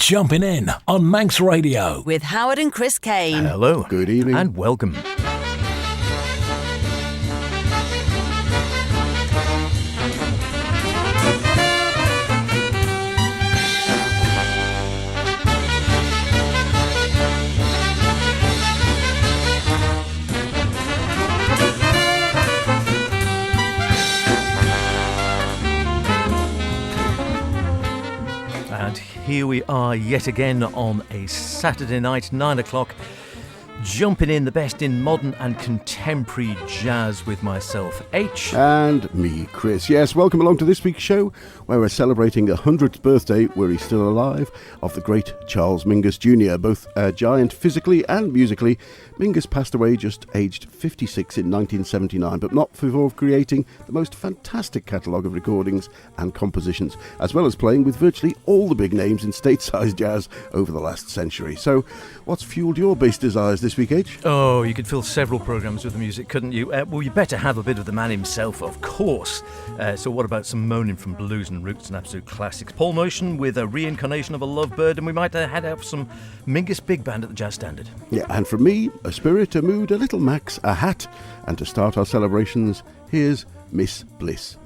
Jumpin In on Manx Radio. With Howard and Chris Kane. Hello. Good evening. And welcome. Here we are yet again on a Saturday night, 9 o'clock, jumping in the best in modern and contemporary jazz with myself, H. And me, Chris. Yes, welcome along to this week's show, where we're celebrating the 100th birthday, where he's still alive, of the great Charles Mingus Jr., both a giant physically and musically. Mingus passed away just aged 56 in 1979, but not before creating the most fantastic catalogue of recordings and compositions, as well as playing with virtually all the big names in stateside jazz over the last century. So, what's fuelled your bass desires this week, H? Oh, you could fill several programmes with the music, couldn't you? Well, you better have a bit of the man himself, of course. So what about some moaning from blues and roots and absolute classics? Paul Motion with a reincarnation of a lovebird, and we might head out for some Mingus Big Band at the Jazz Standard. Yeah, and from me, a spirit, a mood, a little Max, a hat, and to start our celebrations, here's Miss Bliss.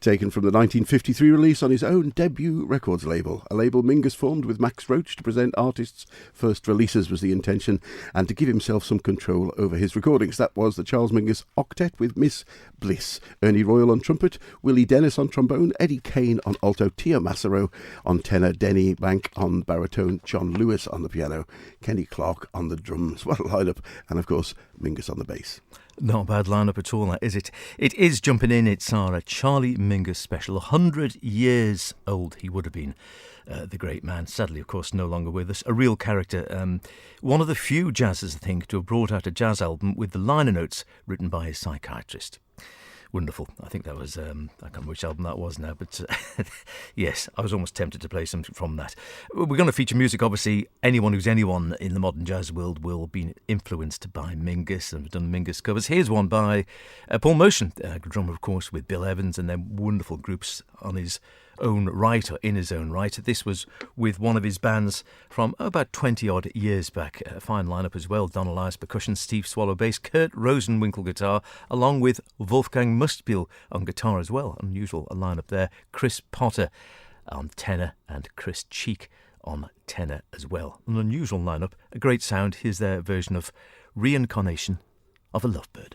Taken from the 1953 release on his own debut records label, a label Mingus formed with Max Roach to present artists' first releases was the intention, and to give himself some control over his recordings. That was the Charles Mingus Octet with Miss Bliss, Ernie Royal on trumpet, Willie Dennis on trombone, Eddie Kane on alto, Tia Massaro on tenor, Denny Bank on baritone, John Lewis on the piano, Kenny Clark on the drums. What a lineup, and of course Mingus on the bass. Not a bad lineup at all, that, is it? It is Jumpin' In. It's our Charlie Mingus special. 100 years old he would have been, the great man. Sadly, of course, no longer with us. A real character. One of the few jazzers, I think, to have brought out a jazz album with the liner notes written by his psychiatrist. Wonderful. I think that was, I can't remember which album that was now, but yes, I was almost tempted to play something from that. We're going to feature music, obviously. Anyone who's anyone in the modern jazz world will be influenced by Mingus, and we've done Mingus covers. Here's one by Paul Motion, drummer, of course, with Bill Evans, and then wonderful groups on his own right, or in his own right. This was with one of his bands from about 20 odd years back. A fine lineup as well. Don Elias percussion, Steve Swallow bass, Kurt Rosenwinkel guitar, along with Wolfgang Mustbiel on guitar as well. Unusual a lineup there. Chris Potter on tenor and Chris Cheek on tenor as well. An unusual lineup, a great sound. Here's their version of Reincarnation of a Lovebird.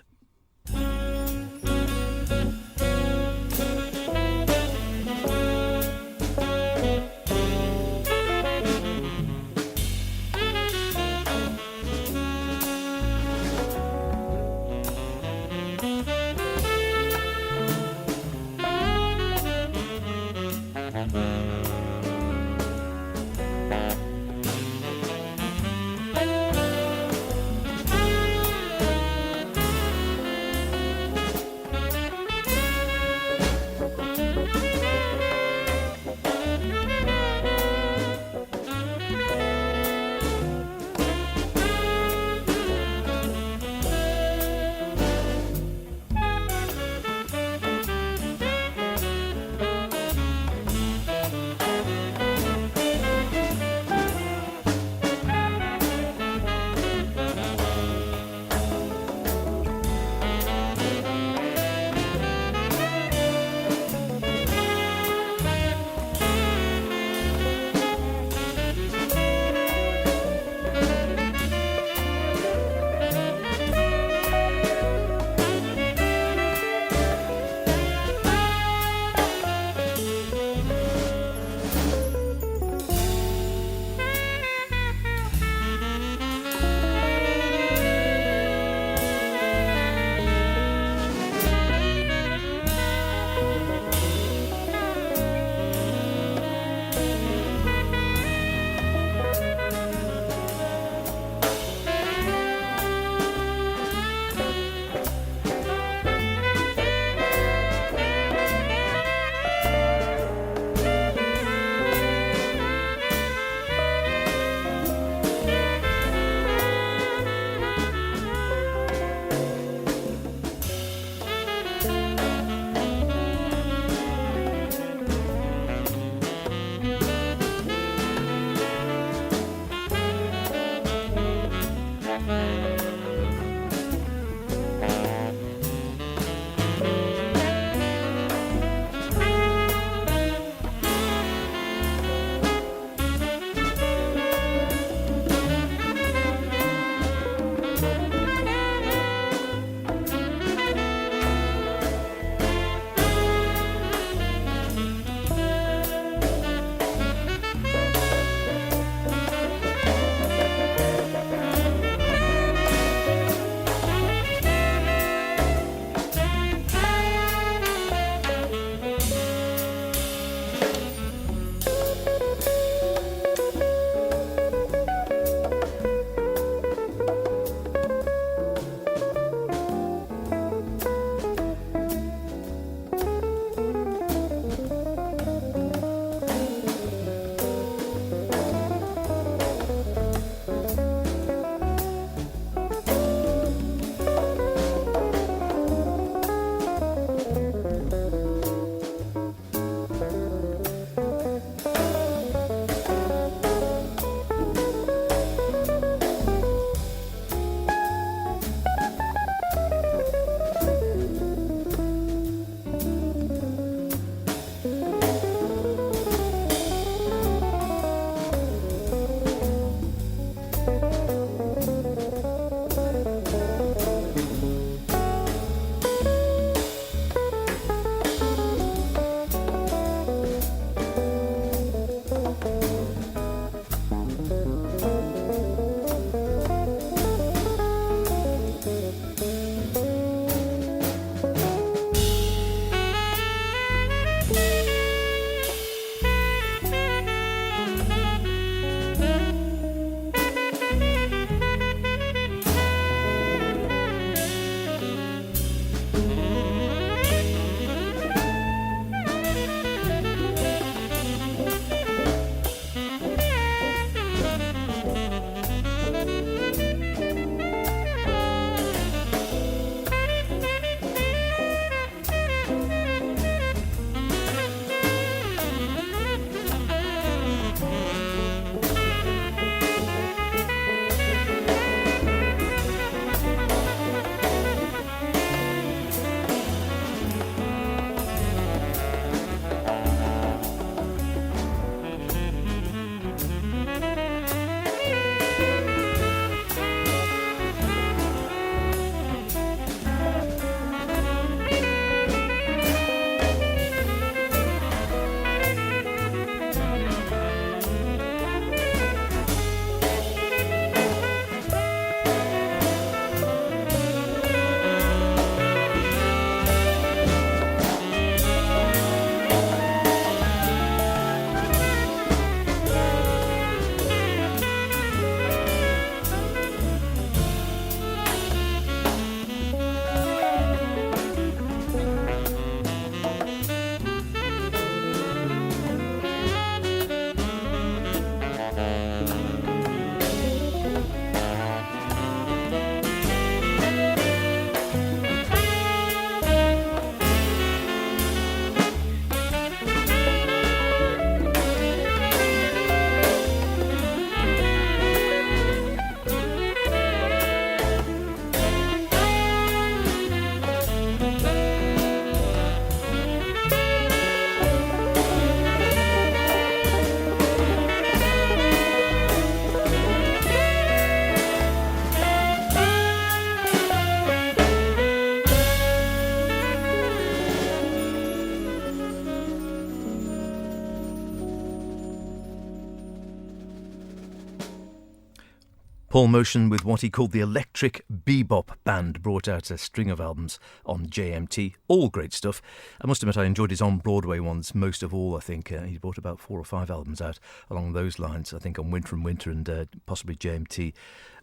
Paul Motion with what he called the Electric Bebop Band, brought out a string of albums on JMT. All great stuff. I must admit I enjoyed his on-Broadway ones most of all, I think. He brought about 4 or 5 albums out along those lines, I think on Winter and Winter and possibly JMT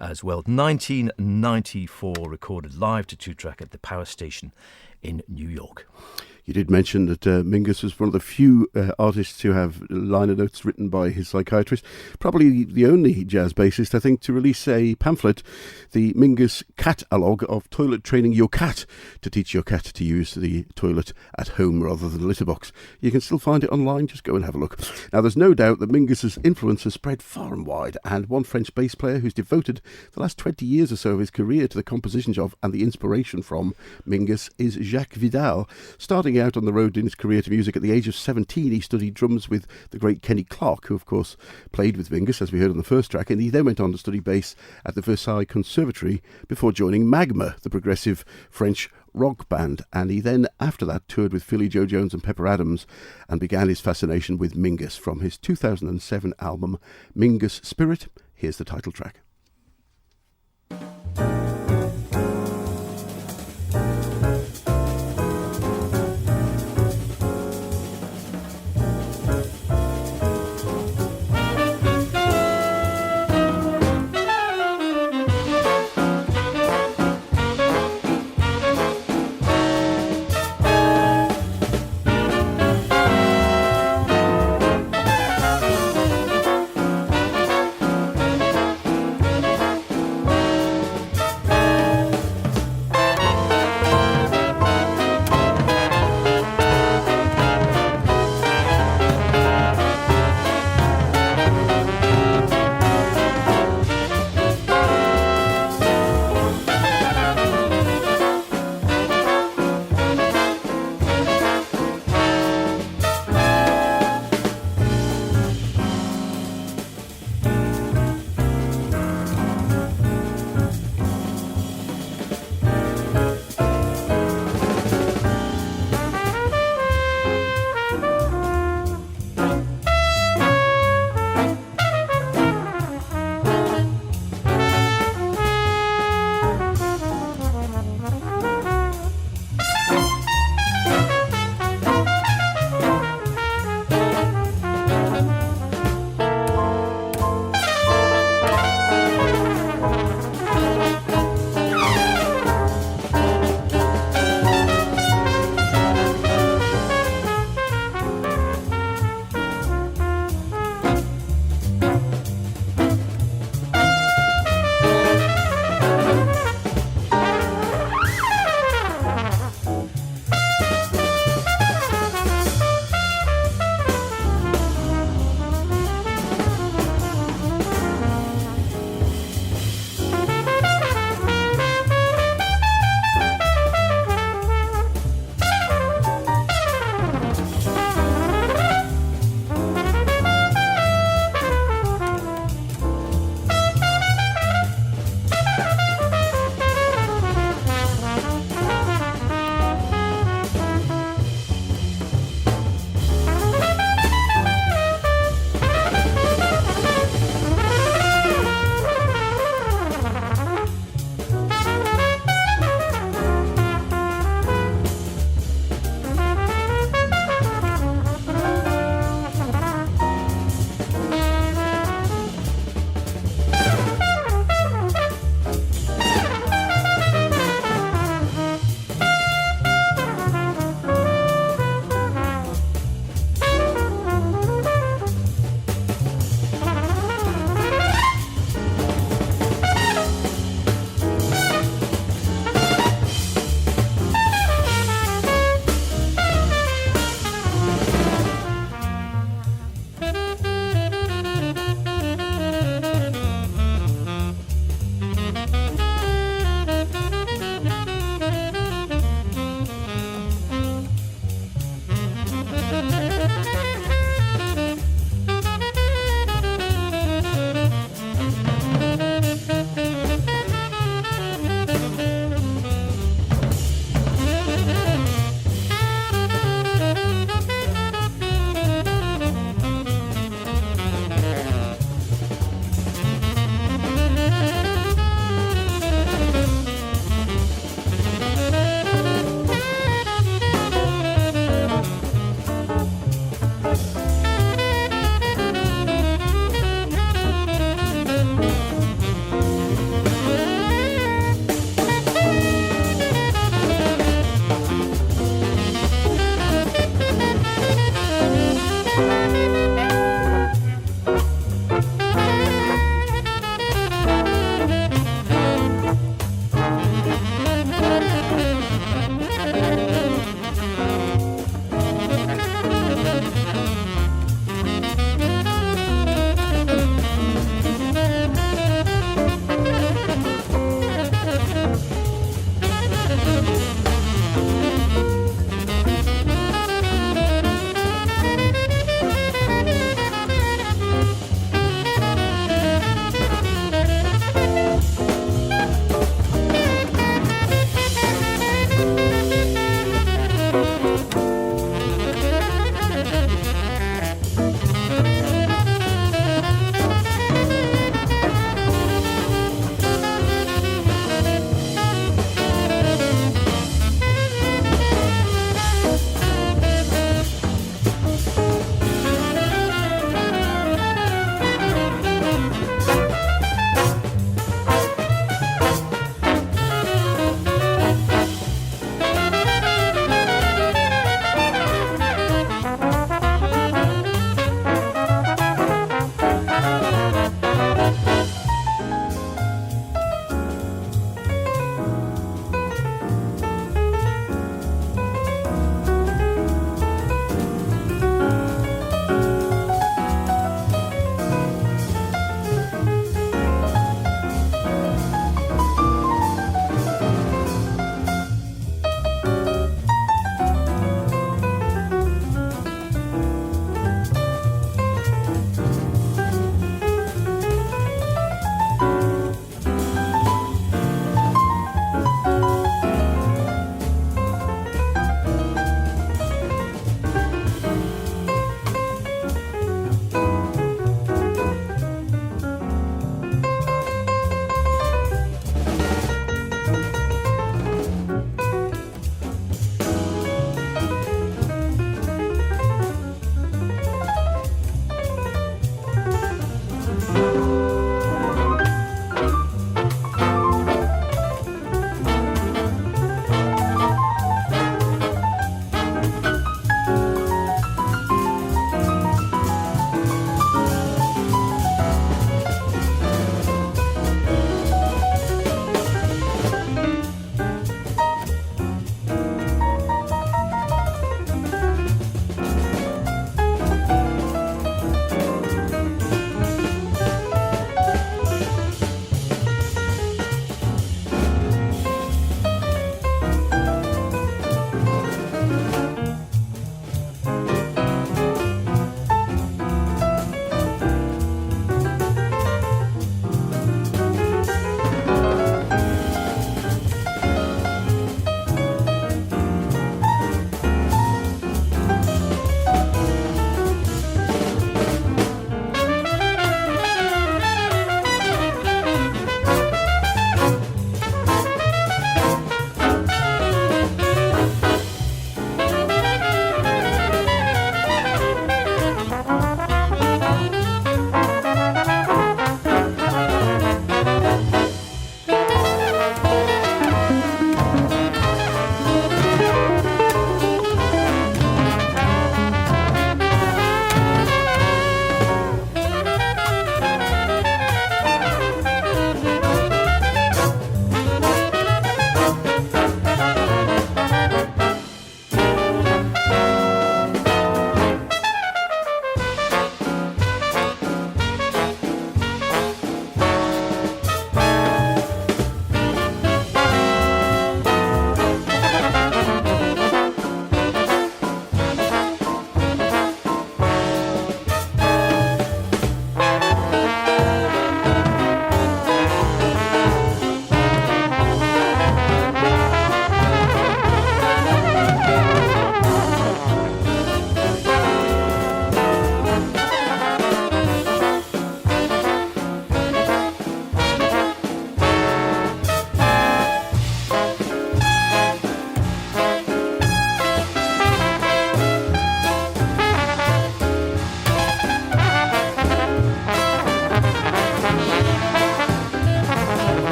as well. 1994, recorded live to 2-track at the Power Station in New York. You did mention that Mingus was one of the few artists to have liner notes written by his psychiatrist. Probably the only jazz bassist, I think, to release a pamphlet, the Mingus Catalogue of Toilet Training Your Cat, to teach your cat to use the toilet at home rather than the litter box. You can still find it online, just go and have a look. Now, there's no doubt that Mingus's influence has spread far and wide, and one French bass player who's devoted the last 20 years or so of his career to the compositions of and the inspiration from Mingus is Jacques Vidal. Starting out on the road in his career to music at the age of 17, he studied drums with the great Kenny Clarke, who of course played with Mingus, as we heard on the first track, and he then went on to study bass at the Versailles Conservatory before joining Magma, the progressive French rock band, and he then after that toured with Philly Joe Jones and Pepper Adams and began his fascination with Mingus. From his 2007 album Mingus Spirit, here's the title track.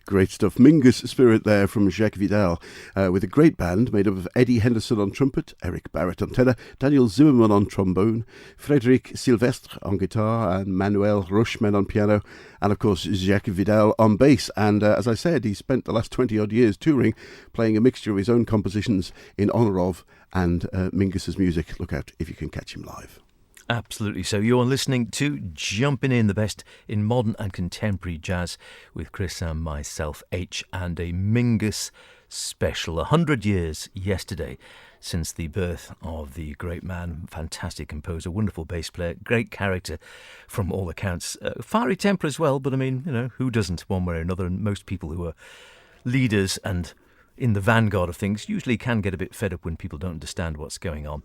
Great stuff. Mingus spirit there from Jacques Vidal, with a great band made up of Eddie Henderson on trumpet, Eric Barrett on tenor, Daniel Zimmerman on trombone, Frédéric Sylvestre on guitar, and Manuel Rushman on piano, and of course Jacques Vidal on bass. And as I said, he spent the last 20-odd years touring, playing a mixture of his own compositions in honour of and Mingus's music. Look out if you can catch him live. Absolutely. So you're listening to Jumpin' In, the best in modern and contemporary jazz, with Chris and myself, H, and a Mingus special. 100 years yesterday since the birth of the great man, fantastic composer, wonderful bass player, great character from all accounts. Fiery temper as well, but I mean, you know, who doesn't one way or another? And most people who are leaders and in the vanguard of things usually can get a bit fed up when people don't understand what's going on.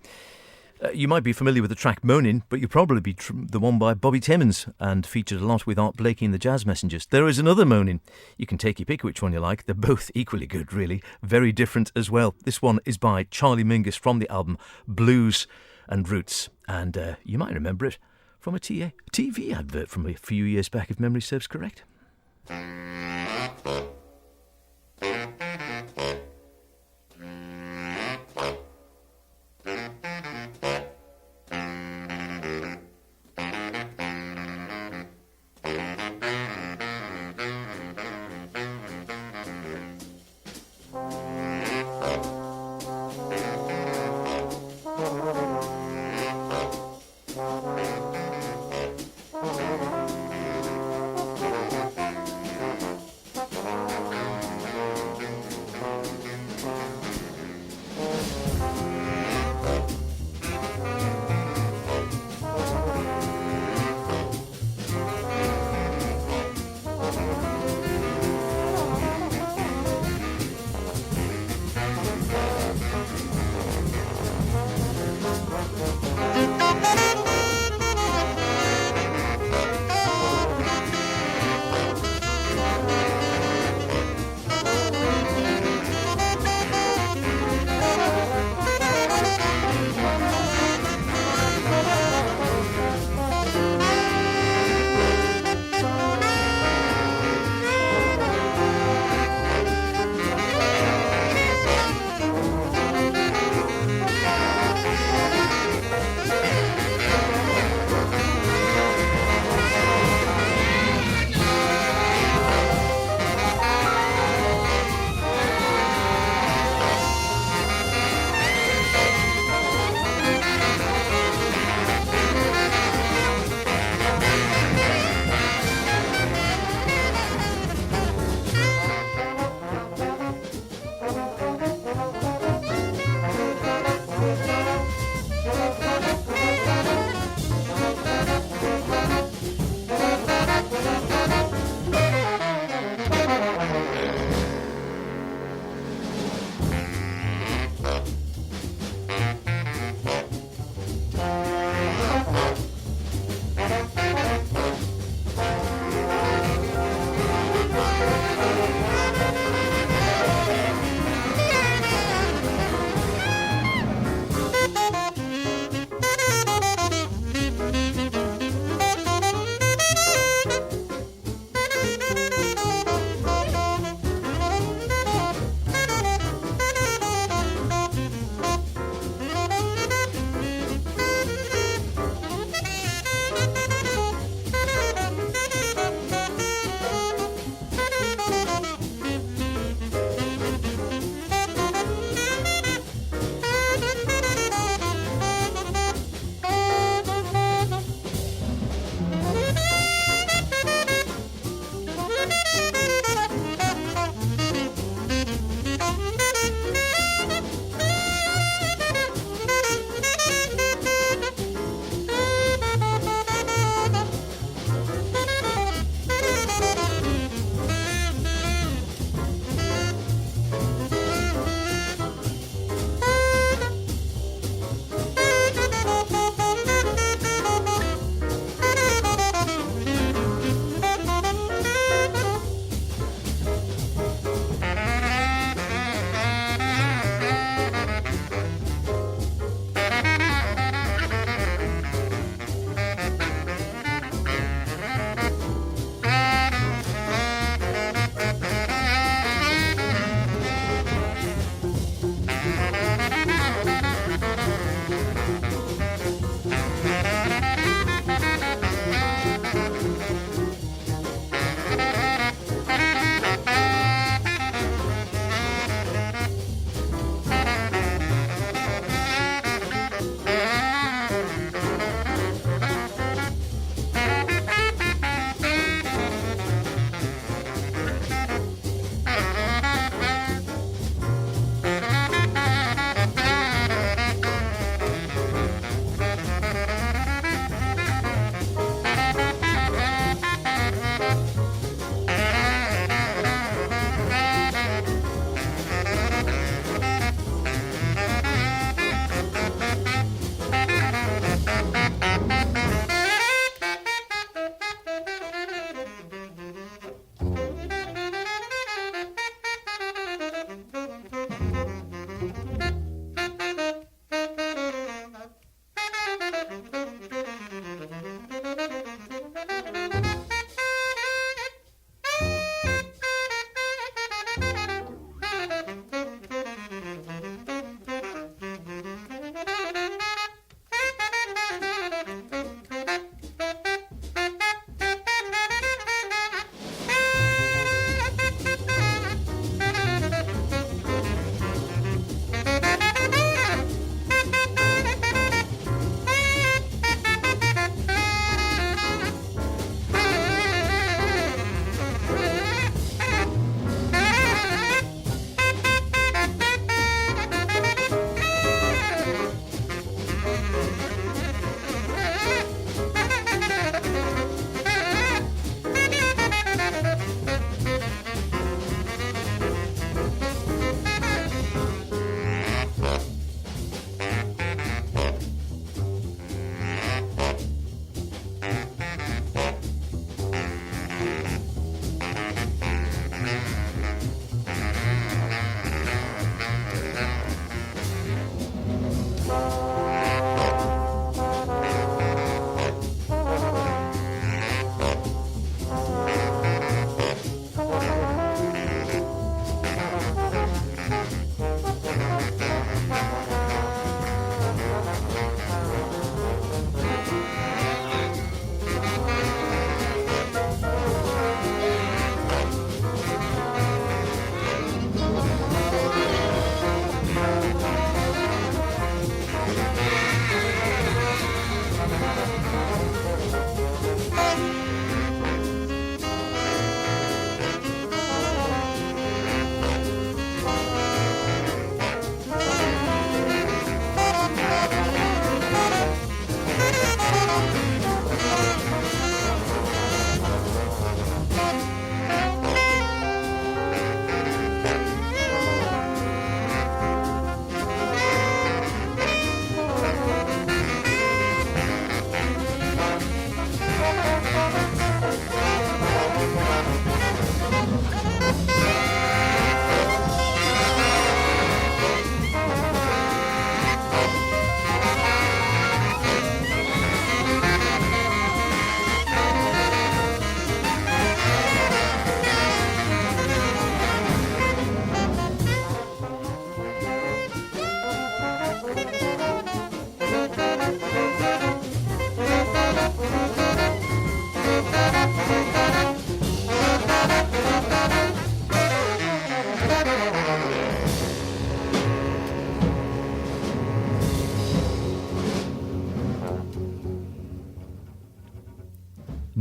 You might be familiar with the track Moanin', but you'll probably be the one by Bobby Timmons and featured a lot with Art Blakey and the Jazz Messengers. There is another Moanin'. You can take your pick which one you like. They're both equally good, really. Very different as well. This one is by Charlie Mingus from the album Blues and Roots. And you might remember it from a TV advert from a few years back, if memory serves correct.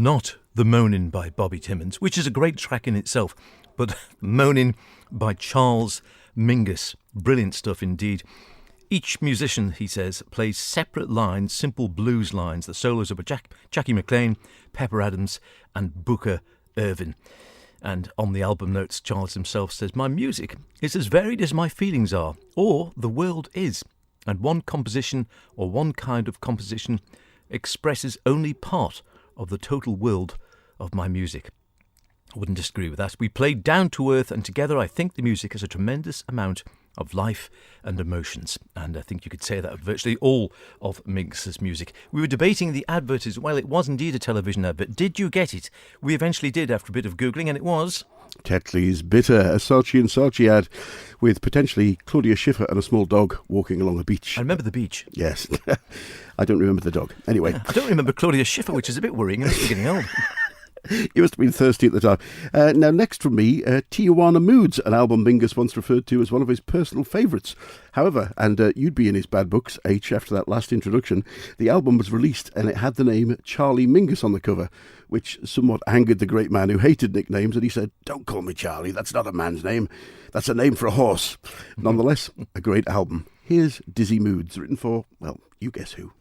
not The Moanin' by Bobby Timmons, which is a great track in itself, but Moanin' by Charles Mingus. Brilliant stuff indeed. Each musician, he says, plays separate lines, simple blues lines. The solos are by Jackie McLean, Pepper Adams and Booker Irvin. And on the album notes, Charles himself says, "My music is as varied as my feelings are, or the world is, and one composition or one kind of composition expresses only part of the total world of my music." I wouldn't disagree with that. We played down to earth, and together I think the music has a tremendous amount of life and emotions. And I think you could say that of virtually all of Mingus's music. We were debating the advert as well. It was indeed a television advert. Did you get it? We eventually did after a bit of Googling, and it was Tetley's Bitter, a Saatchi and Saatchi ad with potentially Claudia Schiffer and a small dog walking along a beach. I remember the beach. Yes. I don't remember the dog. Anyway. I don't remember Claudia Schiffer, which is a bit worrying. It's getting old. You must have been thirsty at the time. Now, next from me, Tijuana Moods, an album Mingus once referred to as one of his personal favourites. However, and you'd be in his bad books, H, after that last introduction, the album was released and it had the name Charlie Mingus on the cover, which somewhat angered the great man who hated nicknames, and he said, "Don't call me Charlie, that's not a man's name, that's a name for a horse." Nonetheless, a great album. Here's Dizzy Moods, written for, well, you guess who.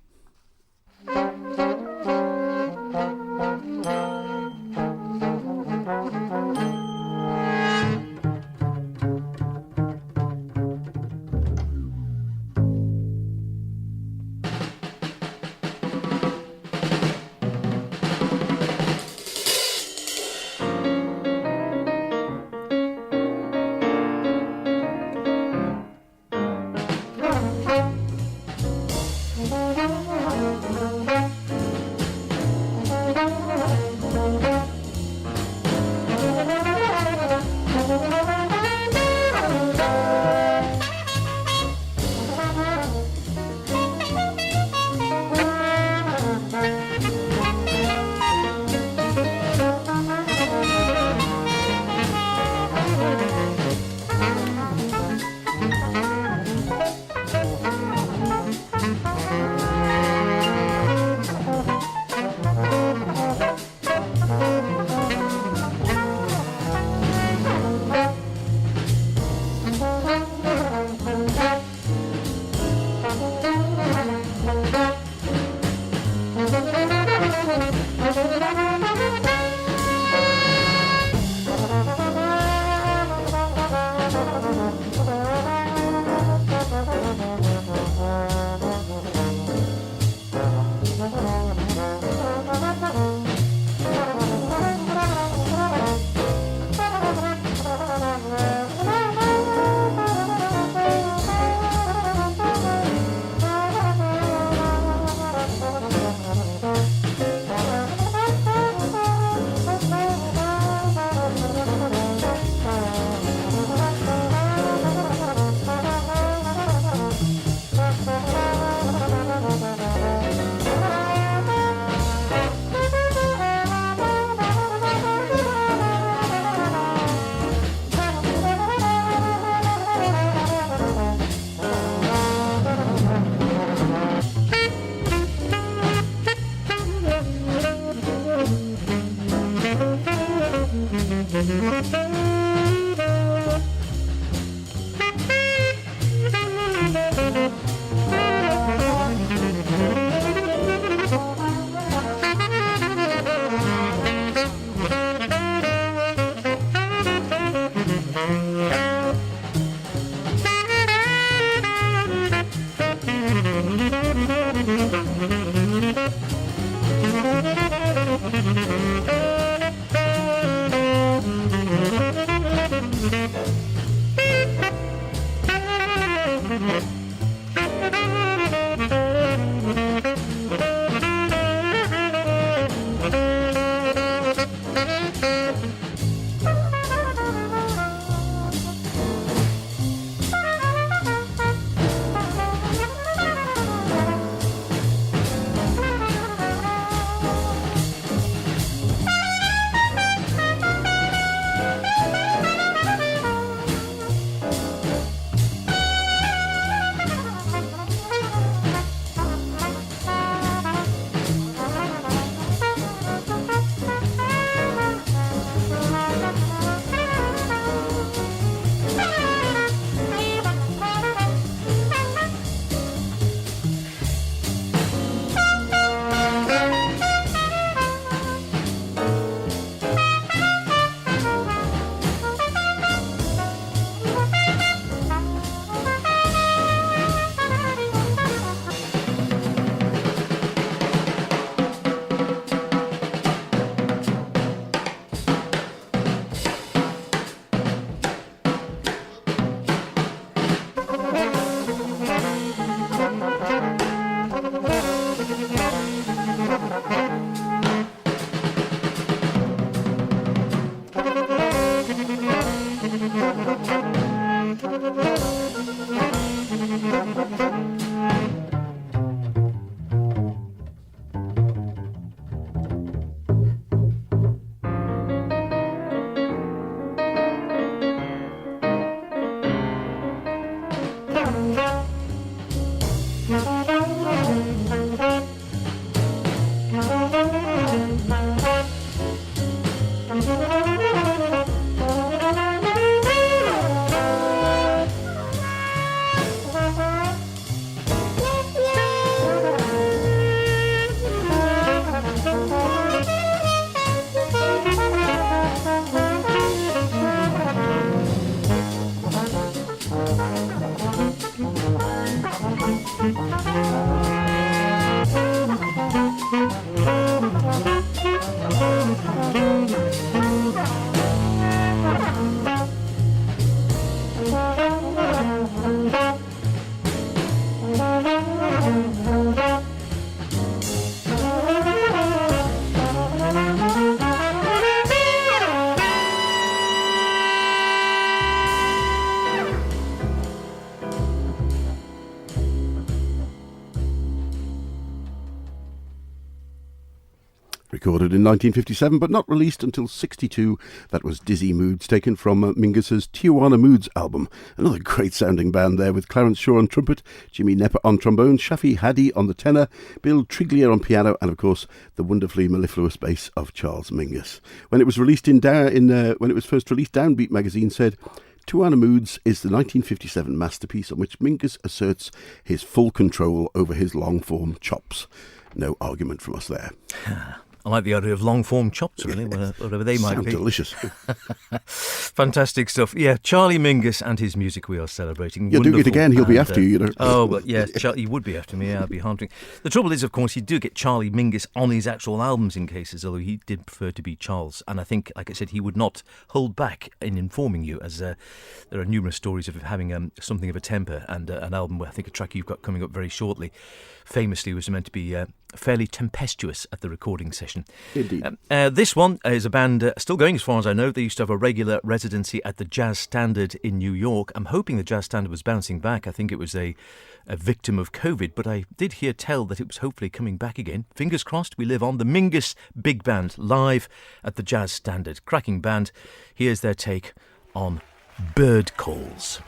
recorded in 1957 but not released until 62. That was Dizzy Moods, taken from Mingus's Tijuana Moods album. Another great sounding band there, with Clarence Shaw on trumpet, Jimmy Nepper on trombone, Shafi Hadi on the tenor, Bill Triglier on piano, and of course the wonderfully mellifluous bass of Charles Mingus. When it was released when it was first released, Downbeat magazine said, Tijuana Moods is the 1957 masterpiece on which Mingus asserts his full control over his long-form chops. No argument from us there. I like the idea of long-form chops, really, whatever they might Sound be. delicious. Fantastic stuff. Yeah, Charlie Mingus and his music we are celebrating. You're doing it again, he'll be after you, know. Oh, well, yeah, he would be after me, yeah, I'd be haunting. The trouble is, of course, you do get Charlie Mingus on his actual albums in cases, although he did prefer to be Charles. And I think, like I said, he would not hold back in informing you, as there are numerous stories of him having something of a temper, and an album where I think a track you've got coming up very shortly famously was meant to be fairly tempestuous at the recording session. Indeed. This one is a band still going as far as I know. They used to have a regular residency at the Jazz Standard in New York. I'm hoping the Jazz Standard was bouncing back. I think it was a victim of COVID, but I did hear tell that it was hopefully coming back again. Fingers crossed we live on. The Mingus Big Band live at the Jazz Standard. Cracking band. Here's their take on Bird Calls.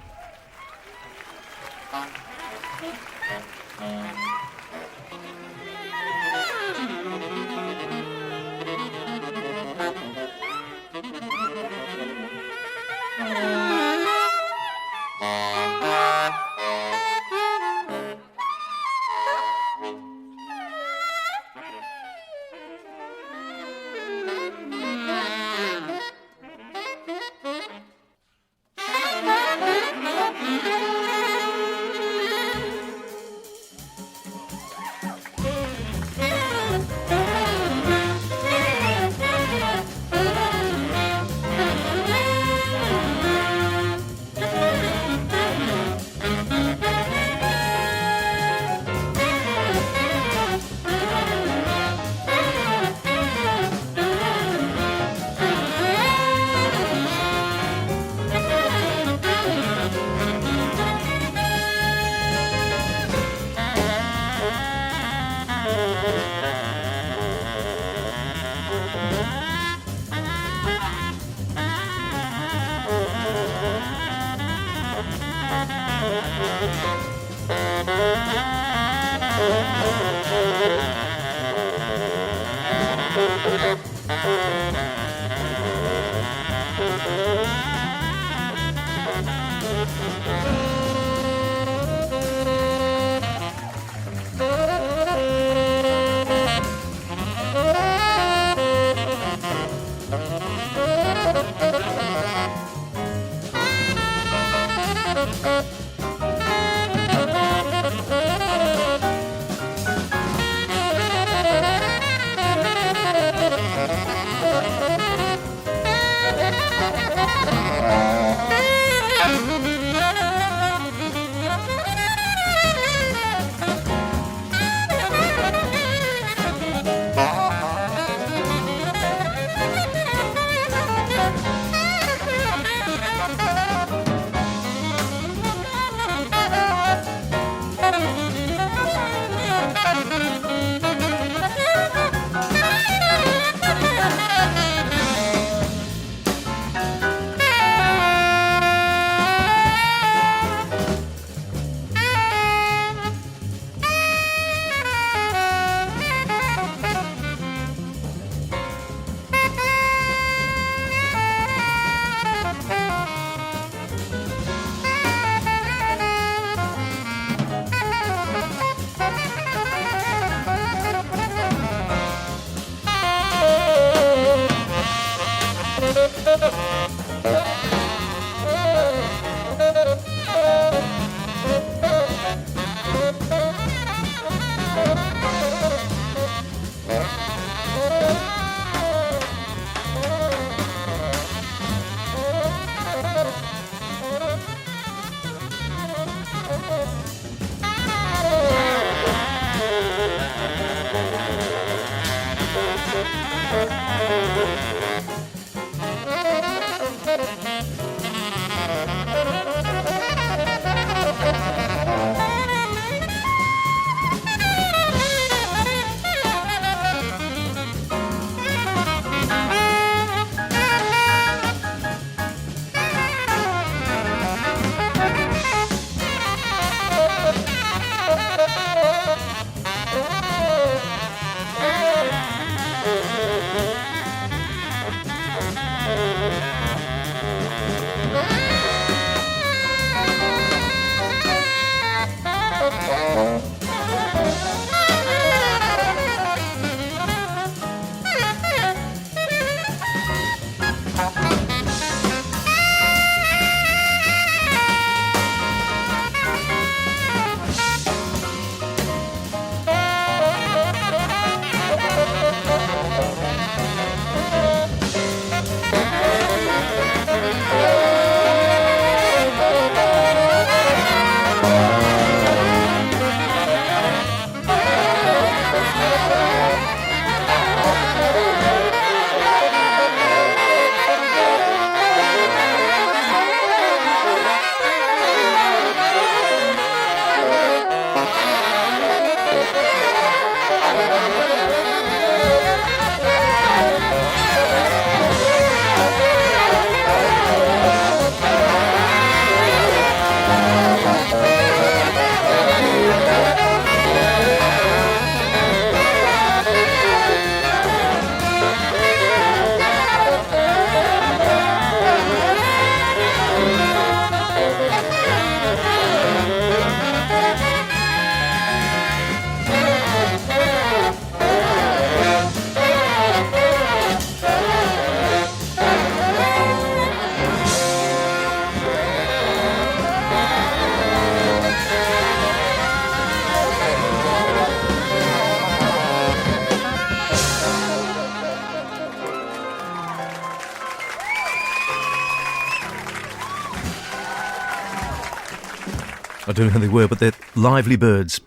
I don't know who they were, but they're lively birds.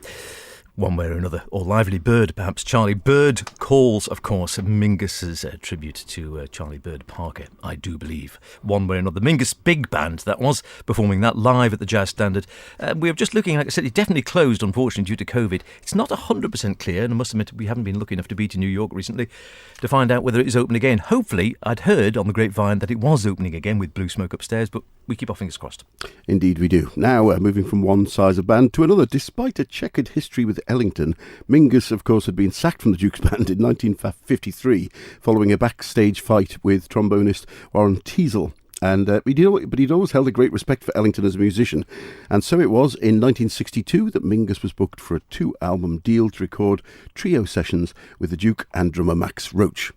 One way or another, or Lively Bird, perhaps. Charlie Bird Calls, of course, Mingus's tribute to Charlie Bird Parker, I do believe. One way or another. Mingus Big Band, that was, performing that live at the Jazz Standard. We were just looking, like I said, it definitely closed, unfortunately, due to COVID. It's not 100% clear, and I must admit we haven't been lucky enough to be to New York recently to find out whether it is open again. Hopefully, I'd heard on the grapevine that it was opening again with Blue Smoke upstairs, but we keep our fingers crossed. Indeed we do. Now, moving from one size of band to another, despite a checkered history with Ellington, Mingus, of course, had been sacked from the Duke's band in 1953 following a backstage fight with trombonist Warren Teasel. But he'd always held a great respect for Ellington as a musician. And so it was in 1962 that Mingus was booked for a 2-album deal to record trio sessions with the Duke and drummer Max Roach.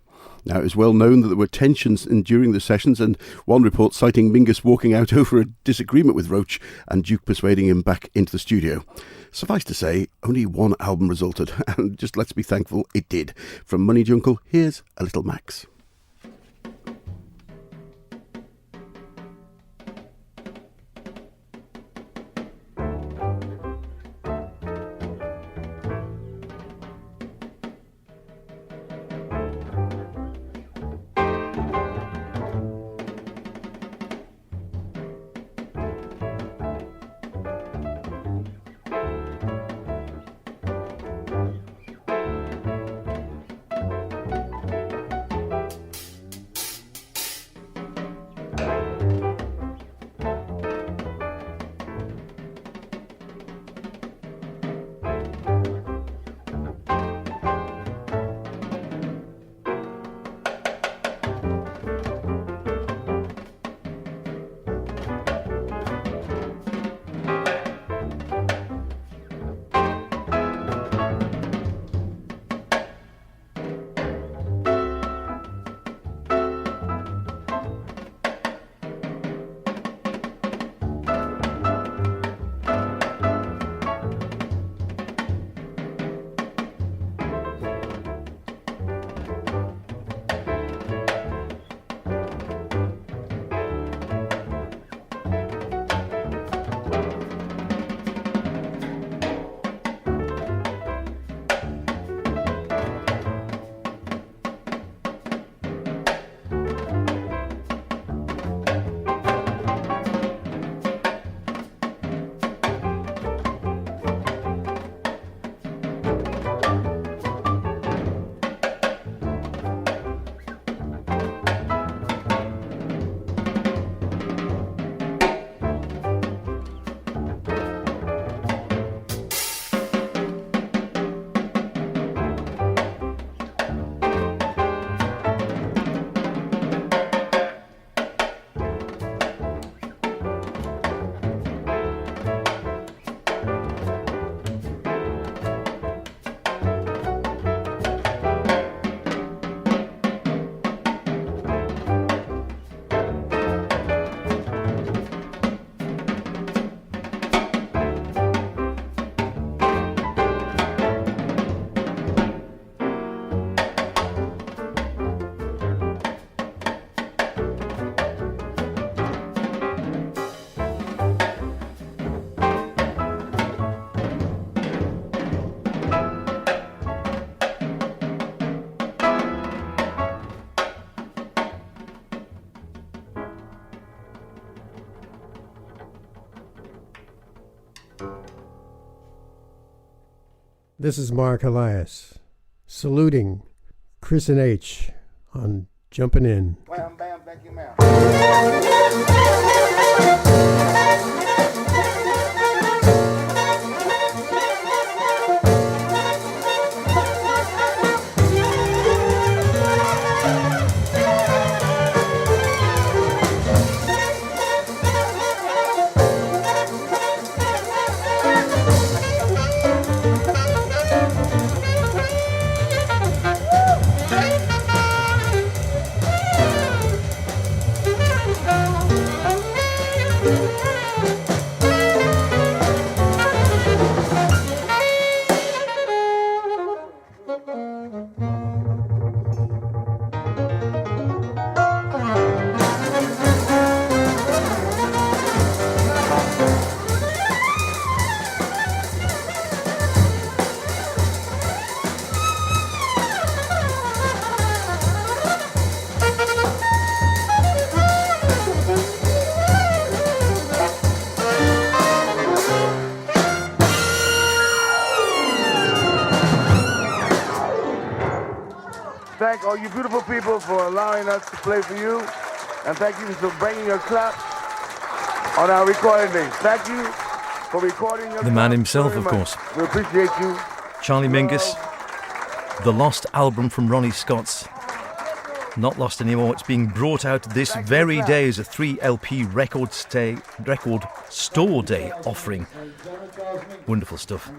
Now, it was well known that there were tensions during the sessions, and one report citing Mingus walking out over a disagreement with Roach and Duke persuading him back into the studio. Suffice to say, only one album resulted, and just let's be thankful it did. From Money Jungle, here's a little Max. This is Mark Elias, saluting Chris and H on Jumpin' In. Wham, bam, back your mouth. thank all you beautiful people for allowing us to play for you. And thank you for bringing your clap on our recording day. Thank you for recording your The man clap himself, very of much. course. We appreciate you. Charlie Mingus, the lost album from Ronnie Scott's. Not lost anymore. It's being brought out this very day as a 3 LP record store day offering. Wonderful stuff.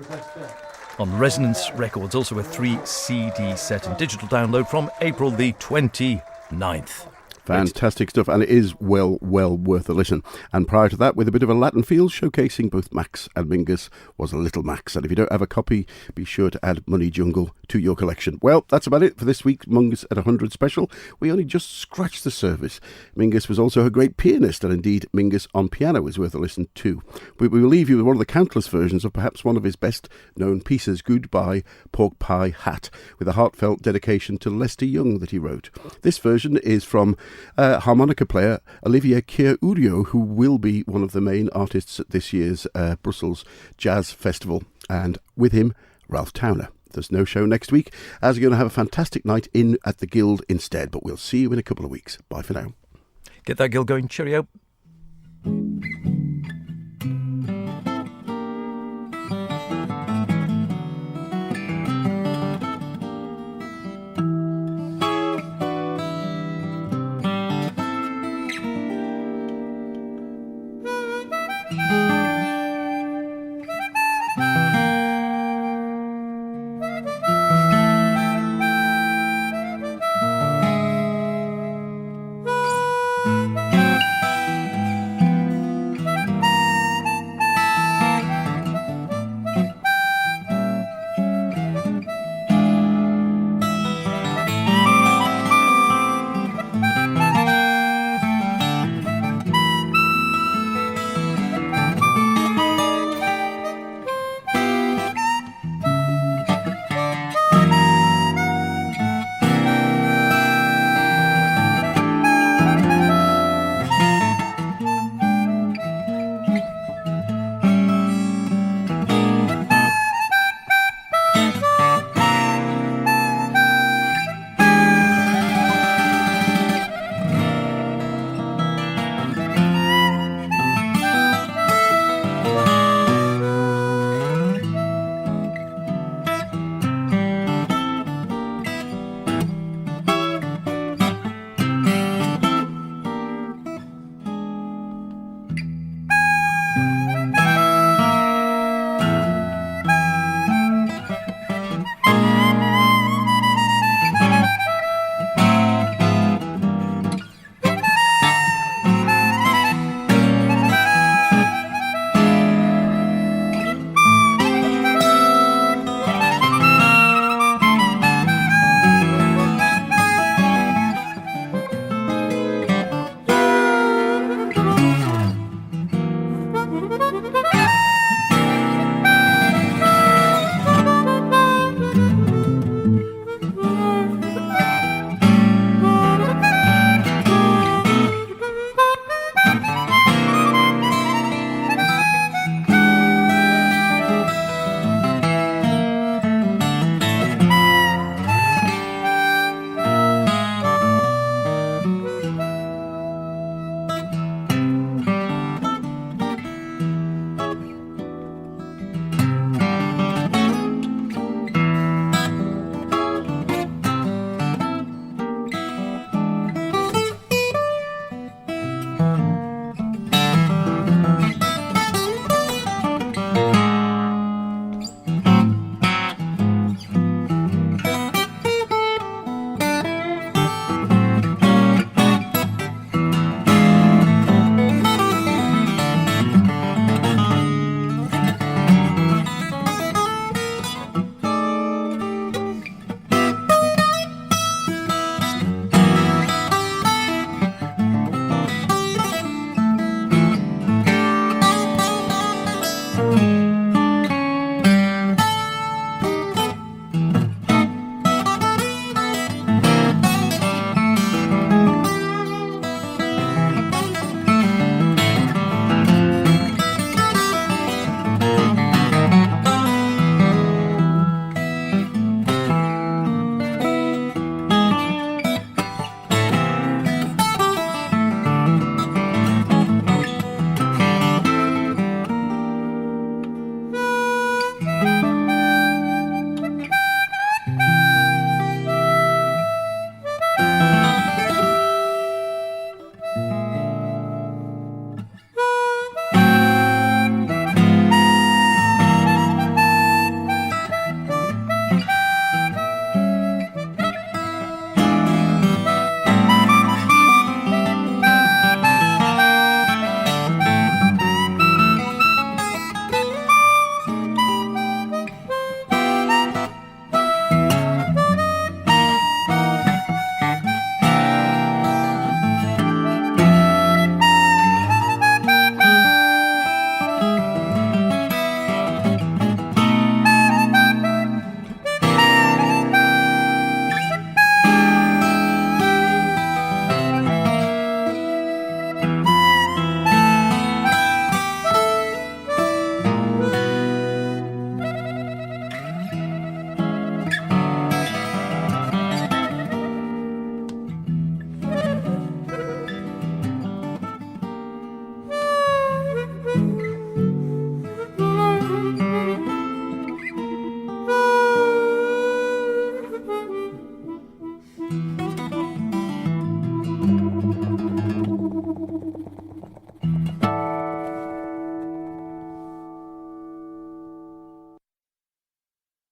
On Resonance Records, also a 3 CD set and digital download from April the 29th. Fantastic stuff, and it is well worth a listen. And prior to that, with a bit of a Latin feel, showcasing both Max and Mingus, was a Little Max. And if you don't have a copy, be sure to add Money Jungle to your collection. Well, that's about it for this week's Mingus at 100 special. We only just scratched the surface. Mingus was also a great pianist, and indeed, Mingus on piano is worth a listen too. We will leave you with one of the countless versions of perhaps one of his best-known pieces, Goodbye Pork Pie Hat, with a heartfelt dedication to Lester Young that he wrote. This version is from harmonica player Olivier Kier-Urio, who will be one of the main artists at this year's Brussels Jazz Festival, and with him, Ralph Towner. There's no show next week, as we're going to have a fantastic night in at the Guild instead, but we'll see you in a couple of weeks. Bye for now. Get that Guild going. Cheerio.